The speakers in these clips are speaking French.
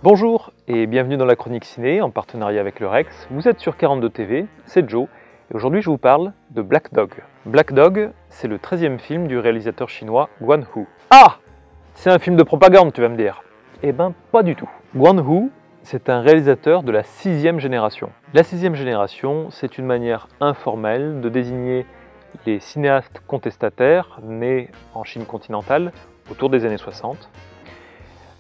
Bonjour et bienvenue dans la chronique ciné en partenariat avec le Rex. Vous êtes sur 42 TV, c'est Joe et aujourd'hui je vous parle de Black Dog. Black Dog, c'est le 13e film du réalisateur chinois Guan Yu. Ah! C'est un film de propagande, tu vas me dire. Eh ben pas du tout. Guan Yu, c'est un réalisateur de la 6e génération. La 6e génération, c'est une manière informelle de désigner les cinéastes contestataires nés en Chine continentale autour des années 60.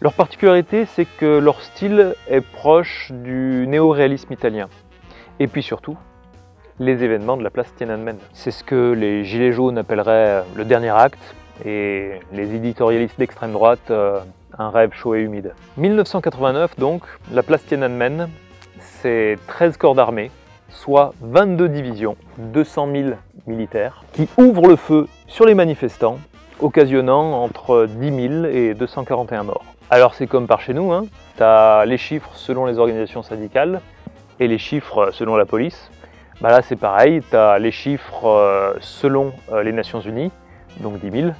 Leur particularité, c'est que leur style est proche du néo-réalisme italien. Et puis surtout, les événements de la place Tiananmen. C'est ce que les Gilets jaunes appelleraient le dernier acte, et les éditorialistes d'extrême droite, un rêve chaud et humide. 1989 donc, la place Tiananmen, c'est 13 corps d'armée, soit 22 divisions, 200 000 militaires, qui ouvrent le feu sur les manifestants, occasionnant entre 10 000 et 241 morts. Alors c'est comme par chez nous, hein. Tu as les chiffres selon les organisations syndicales et les chiffres selon la police. Bah là c'est pareil, tu as les chiffres selon les Nations Unies, donc 10 000,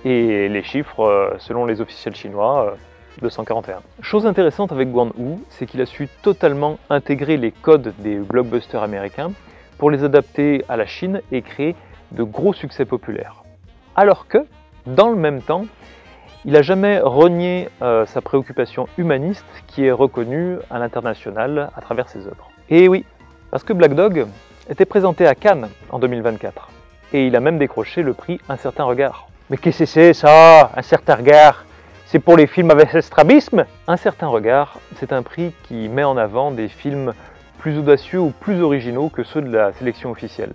et les chiffres selon les officiels chinois, 241. Chose intéressante avec Guan Yu, c'est qu'il a su totalement intégrer les codes des blockbusters américains pour les adapter à la Chine et créer de gros succès populaires. Alors que, dans le même temps, il n'a jamais renié sa préoccupation humaniste qui est reconnue à l'international à travers ses œuvres. Et oui, parce que Black Dog était présenté à Cannes en 2024 et il a même décroché le prix Un certain regard. Mais qu'est-ce que c'est ça, Un certain regard? C'est pour les films avec strabisme? Un certain regard, c'est un prix qui met en avant des films plus audacieux ou plus originaux que ceux de la sélection officielle.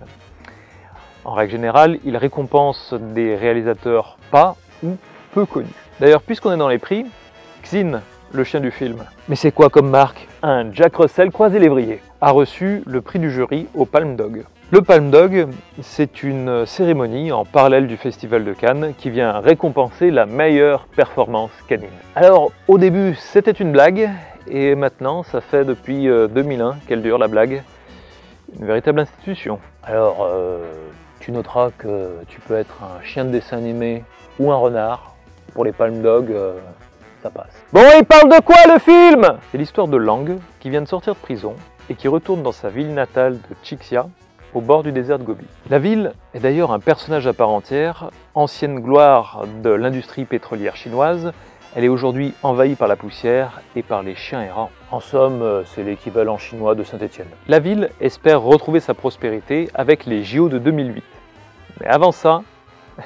En règle générale, il récompense des réalisateurs pas ou peu connus. D'ailleurs, puisqu'on est dans les prix, Xin, le chien du film, mais c'est quoi comme marque? Un Jack Russell croisé-lévrier, a reçu le prix du jury au Palme Dog. Le Palme Dog, c'est une cérémonie en parallèle du Festival de Cannes qui vient récompenser la meilleure performance canine. Alors, au début, c'était une blague, et maintenant, ça fait depuis 2001 qu'elle dure, la blague. Une véritable institution. Alors, tu noteras que tu peux être un chien de dessin animé ou un renard. Pour les Palme Dog, ça passe. Bon, il parle de quoi le film? C'est l'histoire de Lang qui vient de sortir de prison et qui retourne dans sa ville natale de Chixia, au bord du désert de Gobi. La ville est d'ailleurs un personnage à part entière, ancienne gloire de l'industrie pétrolière chinoise. Elle est aujourd'hui envahie par la poussière et par les chiens errants. En somme, c'est l'équivalent chinois de Saint-Étienne. La ville espère retrouver sa prospérité avec les JO de 2008. Mais avant ça,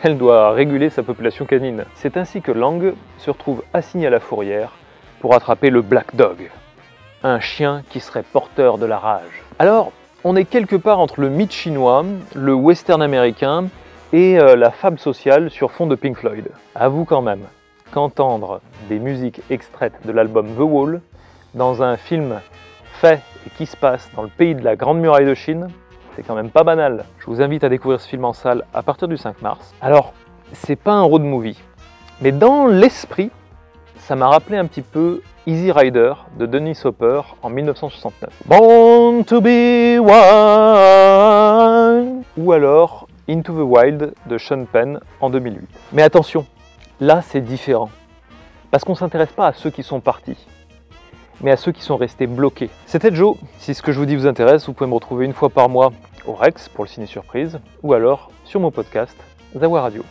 elle doit réguler sa population canine. C'est ainsi que Lang se retrouve assigné à la fourrière pour attraper le Black Dog, un chien qui serait porteur de la rage. Alors, on est quelque part entre le mythe chinois, le western américain et la fable sociale sur fond de Pink Floyd. Avoue quand même qu'entendre des musiques extraites de l'album The Wall dans un film fait et qui se passe dans le pays de la Grande Muraille de Chine, c'est quand même pas banal. Je vous invite à découvrir ce film en salle à partir du 5 mars. Alors, c'est pas un road movie, mais dans l'esprit, ça m'a rappelé un petit peu Easy Rider de Dennis Hopper en 1969. Born to be wild, ou alors Into the Wild de Sean Penn en 2008. Mais attention, là c'est différent, parce qu'on ne s'intéresse pas à ceux qui sont partis, mais à ceux qui sont restés bloqués. C'était Joe. Si ce que je vous dis vous intéresse, vous pouvez me retrouver une fois par mois au Rex pour le Ciné Surprise, ou alors sur mon podcast Zawa Radio.